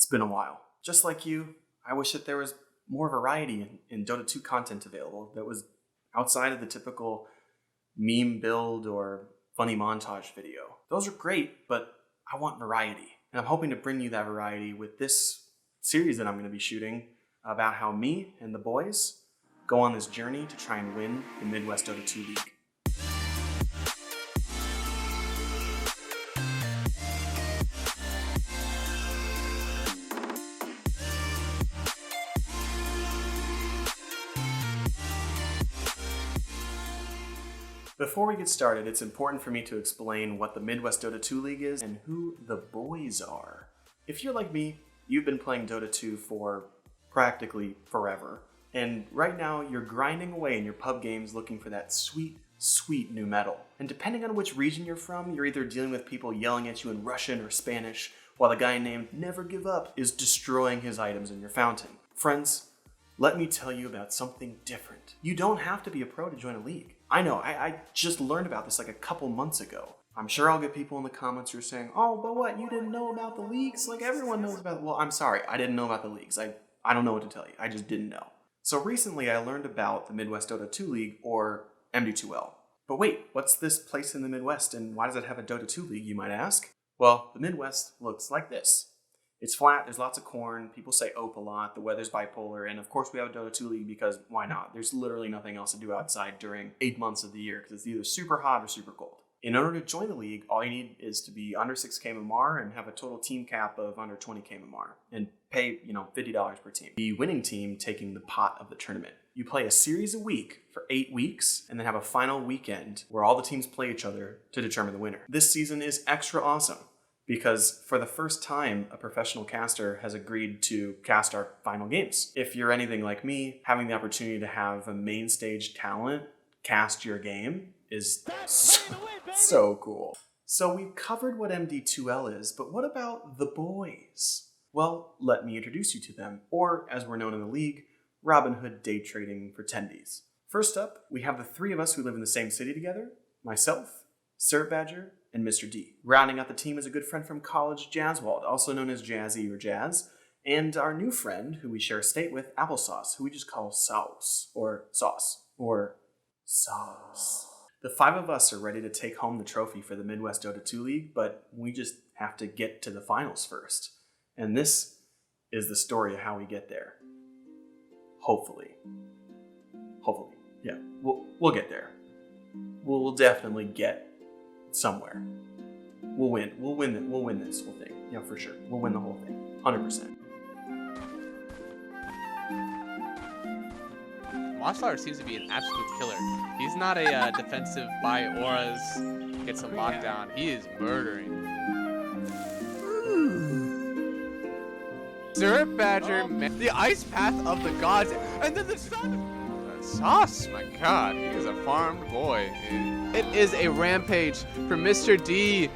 It's been a while. Just like you, I wish that there was more variety in Dota 2 content available that was outside of the typical meme build or funny montage video. Those are great, but I want variety. And I'm hoping to bring you that variety with this series that I'm going to be shooting about how me and the boys go on this journey to try and win the Midwest Dota 2 League. Before we get started, it's important for me to explain what the Midwest Dota 2 League is and who the boys are. If you're like me, you've been playing Dota 2 for practically forever. And right now, you're grinding away in your pub games looking for that sweet, sweet new metal. And depending on which region you're from, you're either dealing with people yelling at you in Russian or Spanish, while the guy named Never Give Up is destroying his items in your fountain. Friends, let me tell you about something different. You don't have to be a pro to join a league. I know, I just learned about this like a couple months ago. I'm sure I'll get people in the comments who are saying, oh, but what, you didn't know about the leagues? Like everyone knows about it. Well, I'm sorry, I didn't know about the leagues. I don't know what to tell you, I just didn't know. So recently I learned about the Midwest Dota 2 League, or MD2L. But wait, what's this place in the Midwest and why does it have a Dota 2 League, you might ask? Well, the Midwest looks like this. It's flat, there's lots of corn, people say ope a lot, the weather's bipolar, and of course we have a Dota 2 League because why not? There's literally nothing else to do outside during 8 months of the year because it's either super hot or super cold. In order to join the league, all you need is to be under 6k MMR and have a total team cap of under 20k MMR and pay, $50 per team. The winning team taking the pot of the tournament. You play a series a week for 8 weeks and then have a final weekend where all the teams play each other to determine the winner. This season is extra awesome because for the first time, a professional caster has agreed to cast our final games. If you're anything like me, having the opportunity to have a main stage talent cast your game is so cool. So we've covered what MD2L is, but what about the boys? Well, let me introduce you to them, or as we're known in the league, Robin Hood day trading pretendies. First up, we have the three of us who live in the same city together, myself, Sir Badger, and Mr. D. Rounding out the team is a good friend from college, Jazzwald, also known as Jazzy or Jazz, and our new friend, who we share a state with, Applesauce, who we just call Sauce, or Sauce, or Sauce. The five of us are ready to take home the trophy for the Midwest Dota 2 League, but we just have to get to the finals first. And this is the story of how we get there. Hopefully. Yeah, we'll get there. We'll definitely get somewhere. We'll win this whole thing. Yeah, for sure. We'll win the whole thing. 100%. Watchflower seems to be an absolute killer. He's not a defensive buy auras, gets a lockdown. He is murdering. Sir Badger, the ice path of the gods, and then the sun. Sauce, my god, he is a farmed boy. It is a rampage for Mr. D.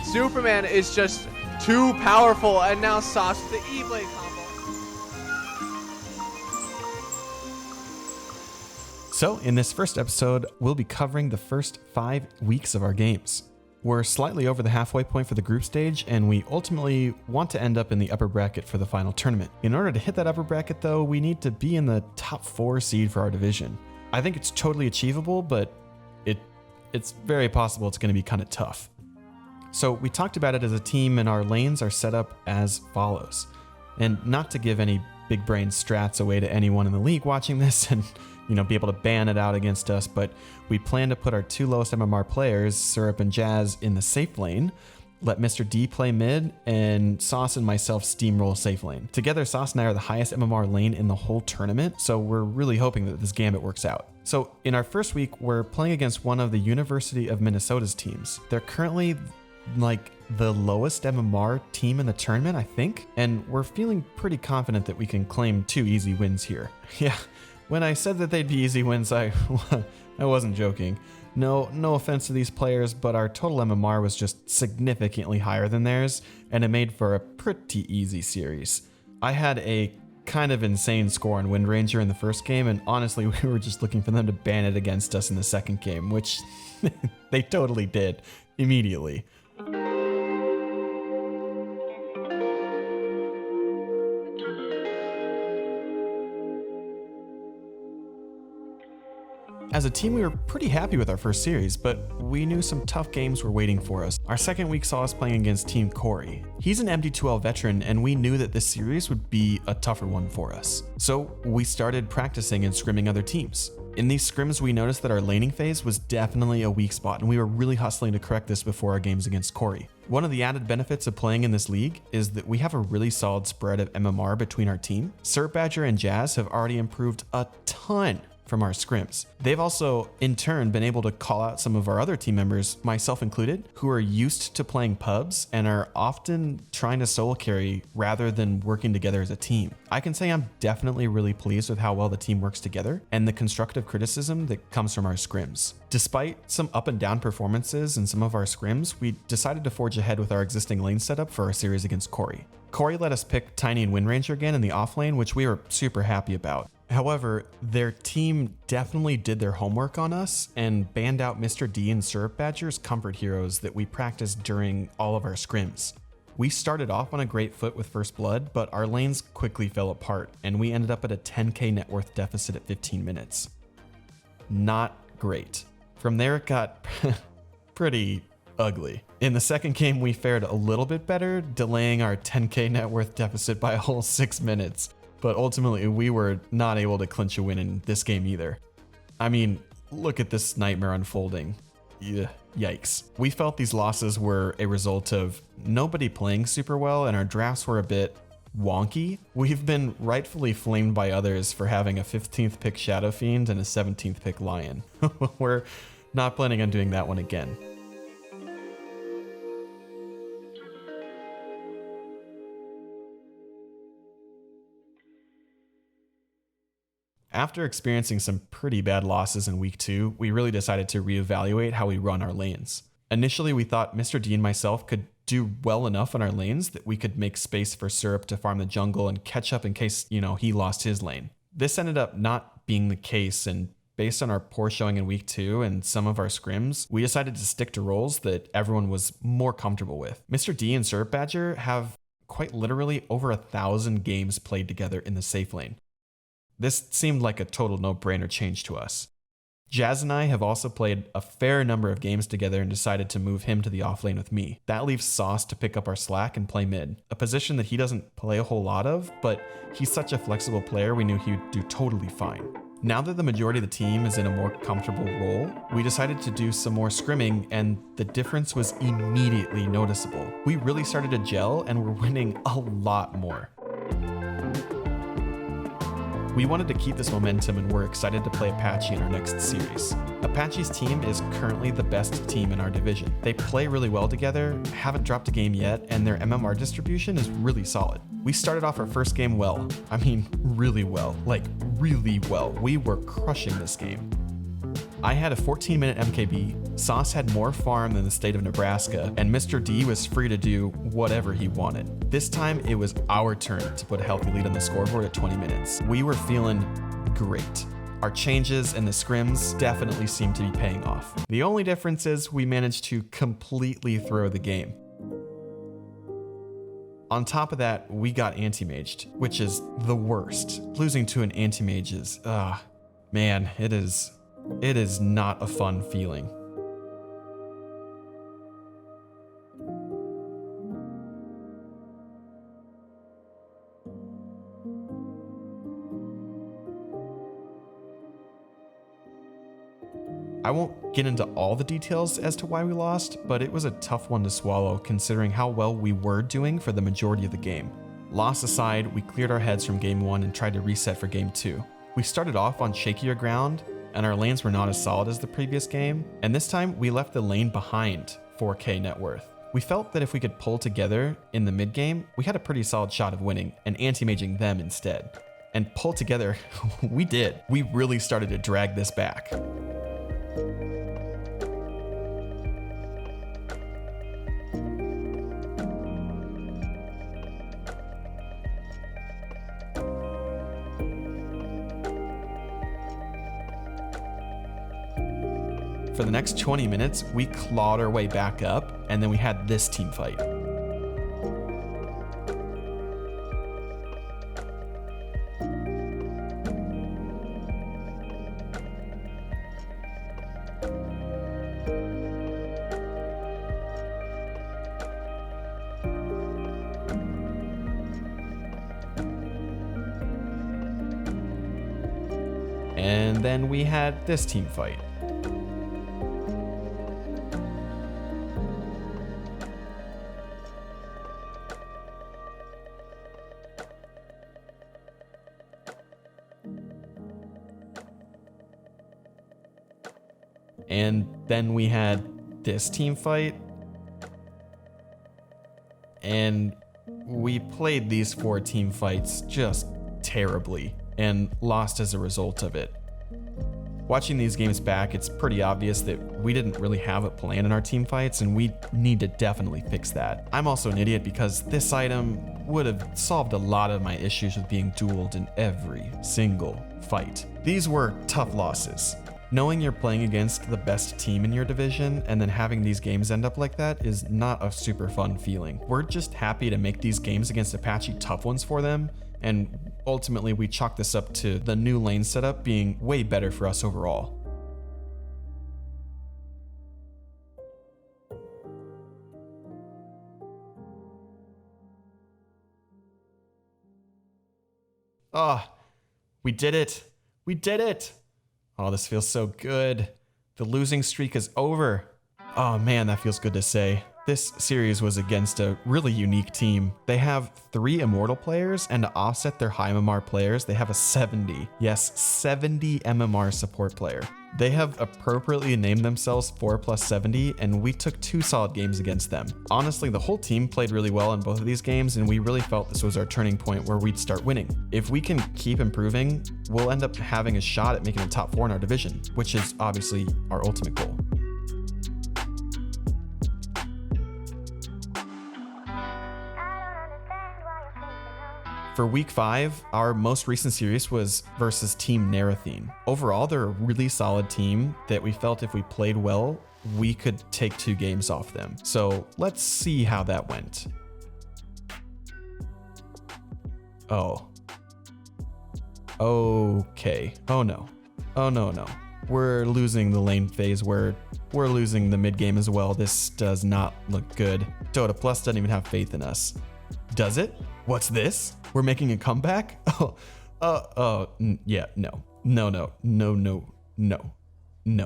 Superman is just too powerful, and now Sauce with the E-Blade combo. So, in this first episode, we'll be covering the first 5 weeks of our games. We're slightly over the halfway point for the group stage, and we ultimately want to end up in the upper bracket for the final tournament. In order to hit that upper bracket, though, we need to be in the top 4 seed for our division. I think it's totally achievable, but it's very possible it's going to be kind of tough. So we talked about it as a team, and our lanes are set up as follows. And not to give any big brain strats away to anyone in the league watching this and be able to ban it out against us, but we plan to put our 2 lowest MMR players, Syrup and Jazz, in the safe lane, let Mr. D play mid, and Sauce and myself steamroll safe lane. Together, Sauce and I are the highest MMR lane in the whole tournament, so we're really hoping that this gambit works out. So in our first week, we're playing against one of the University of Minnesota's teams. They're currently like the lowest MMR team in the tournament, I think, and we're feeling pretty confident that we can claim 2 easy wins here. Yeah. When I said that they'd be easy wins, I wasn't joking. No offense to these players, but our total MMR was just significantly higher than theirs, and it made for a pretty easy series. I had a kind of insane score on Wind Ranger in the first game, and honestly, we were just looking for them to ban it against us in the second game, which they totally did immediately. As a team, we were pretty happy with our first series, but we knew some tough games were waiting for us. Our second week saw us playing against Team Corey. He's an MD2L veteran, and we knew that this series would be a tougher one for us. So we started practicing and scrimming other teams. In these scrims, we noticed that our laning phase was definitely a weak spot, and we were really hustling to correct this before our games against Corey. One of the added benefits of playing in this league is that we have a really solid spread of MMR between our team. Syrup Badger and Jazz have already improved a ton from our scrims. They've also, in turn, been able to call out some of our other team members, myself included, who are used to playing pubs and are often trying to solo carry rather than working together as a team. I can say I'm definitely really pleased with how well the team works together and the constructive criticism that comes from our scrims. Despite some up and down performances in some of our scrims, we decided to forge ahead with our existing lane setup for our series against Corey. Corey let us pick Tiny and Wind Ranger again in the off lane, which we were super happy about. However, their team definitely did their homework on us and banned out Mr. D and Syrup Badger's comfort heroes that we practiced during all of our scrims. We started off on a great foot with First Blood, but our lanes quickly fell apart and we ended up at a 10k net worth deficit at 15 minutes. Not great. From there it got pretty ugly. In the second game we fared a little bit better, delaying our 10k net worth deficit by a whole 6 minutes. But ultimately, we were not able to clinch a win in this game either. I mean, look at this nightmare unfolding. Yikes. We felt these losses were a result of nobody playing super well and our drafts were a bit wonky. We've been rightfully flamed by others for having a 15th pick Shadow Fiend and a 17th pick Lion. We're not planning on doing that one again. After experiencing some pretty bad losses in week 2, we really decided to reevaluate how we run our lanes. Initially, we thought Mr. D and myself could do well enough on our lanes that we could make space for Syrup to farm the jungle and catch up in case, he lost his lane. This ended up not being the case, and based on our poor showing in week 2 and some of our scrims, we decided to stick to roles that everyone was more comfortable with. Mr. D and Syrup Badger have quite literally over 1,000 games played together in the safe lane. This seemed like a total no-brainer change to us. Jazz and I have also played a fair number of games together and decided to move him to the offlane with me. That leaves Sauce to pick up our slack and play mid, a position that he doesn't play a whole lot of, but he's such a flexible player we knew he would do totally fine. Now that the majority of the team is in a more comfortable role, we decided to do some more scrimming and the difference was immediately noticeable. We really started to gel and we're winning a lot more. We wanted to keep this momentum and we're excited to play Apache in our next series. Apache's team is currently the best team in our division. They play really well together, haven't dropped a game yet, and their MMR distribution is really solid. We started off our first game well. I mean, really well. Like, really well. We were crushing this game. I had a 14-minute MKB, Sauce had more farm than the state of Nebraska, and Mr. D was free to do whatever he wanted. This time, it was our turn to put a healthy lead on the scoreboard at 20 minutes. We were feeling great. Our changes and the scrims definitely seemed to be paying off. The only difference is we managed to completely throw the game. On top of that, we got anti-maged, which is the worst. Losing to an anti-mage is, man, it is not a fun feeling. I won't get into all the details as to why we lost, but it was a tough one to swallow considering how well we were doing for the majority of the game. Loss aside, we cleared our heads from game 1 and tried to reset for game 2. We started off on shakier ground, and our lanes were not as solid as the previous game, and this time we left the lane behind 4k net worth. We felt that if we could pull together in the mid game, we had a pretty solid shot of winning and anti-maging them instead. And pull together, we did. We really started to drag this back. For the next 20 minutes, we clawed our way back up, and then we had this team fight. And then we had this team fight. And then we had this team fight. And we played these 4 team fights just terribly and lost as a result of it. Watching these games back, it's pretty obvious that we didn't really have a plan in our team fights, and we need to definitely fix that. I'm also an idiot because this item would have solved a lot of my issues with being dueled in every single fight. These were tough losses. Knowing you're playing against the best team in your division and then having these games end up like that is not a super fun feeling. We're just happy to make these games against Apache tough ones for them, and ultimately we chalk this up to the new lane setup being way better for us overall. Ah, we did it! We did it! Oh, this feels so good. The losing streak is over. Oh man, that feels good to say. This series was against a really unique team. They have 3 Immortal players, and to offset their high MMR players, they have a 70. Yes, 70 MMR support player. They have appropriately named themselves 4+70, and we took 2 solid games against them. Honestly, the whole team played really well in both of these games, and we really felt this was our turning point where we'd start winning. If we can keep improving, we'll end up having a shot at making the top 4 in our division, which is obviously our ultimate goal. For week 5, our most recent series was versus Team Narathene. Overall, they're a really solid team that we felt if we played well, we could take 2 games off them. So let's see how that went. Oh. Okay. Oh no. Oh no. We're losing the lane phase. We're losing the mid game as well. This does not look good. Dota Plus doesn't even have faith in us. Does it? What's this? We're making a comeback? Yeah, no. No,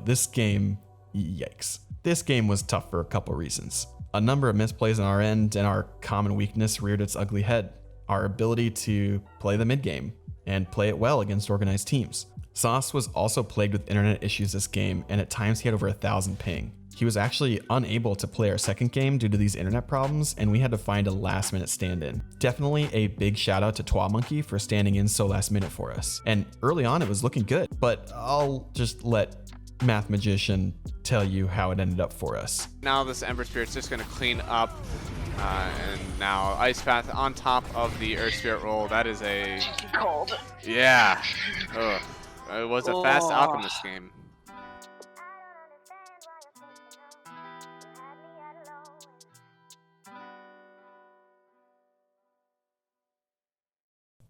this game, yikes. This game was tough for a couple reasons. A number of misplays on our end, and our common weakness reared its ugly head. Our ability to play the mid game and play it well against organized teams. Sauce was also plagued with internet issues this game, and at times he had over 1,000 ping. He was actually unable to play our second game due to these internet problems, and we had to find a last minute stand-in. Definitely a big shout out to Twa Monkey for standing in so last minute for us. And early on it was looking good, but I'll just let Math Magician tell you how it ended up for us. Now this Ember Spirit's just gonna clean up, and now Ice Path on top of the Earth Spirit roll. That is a... Cold. Yeah. Ugh. It was a fast Alchemist game.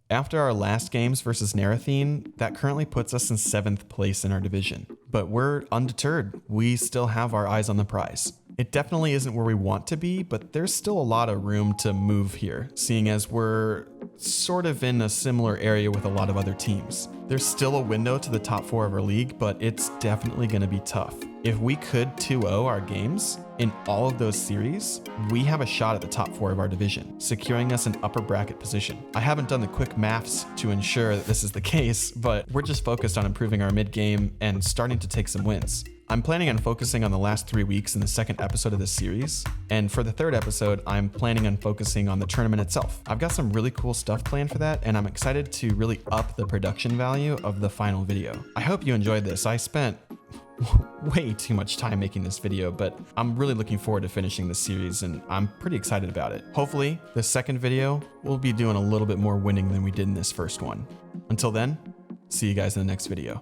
After our last games versus Narathene, that currently puts us in 7th place in our division. But we're undeterred. We still have our eyes on the prize. It definitely isn't where we want to be, but there's still a lot of room to move here, seeing as we're sort of in a similar area with a lot of other teams. There's still a window to the top 4 of our league, but it's definitely going to be tough. If we could 2-0 our games in all of those series, we have a shot at the top 4 of our division, securing us an upper bracket position. I haven't done the quick maths to ensure that this is the case, but we're just focused on improving our mid game and starting to take some wins. I'm planning on focusing on the last 3 weeks in the second episode of this series, and for the third episode, I'm planning on focusing on the tournament itself. I've got some really cool stuff planned for that, and I'm excited to really up the production value of the final video. I hope you enjoyed this. I spent way too much time making this video, but I'm really looking forward to finishing this series, and I'm pretty excited about it. Hopefully, the second video, we'll be doing a little bit more winning than we did in this first one. Until then, see you guys in the next video.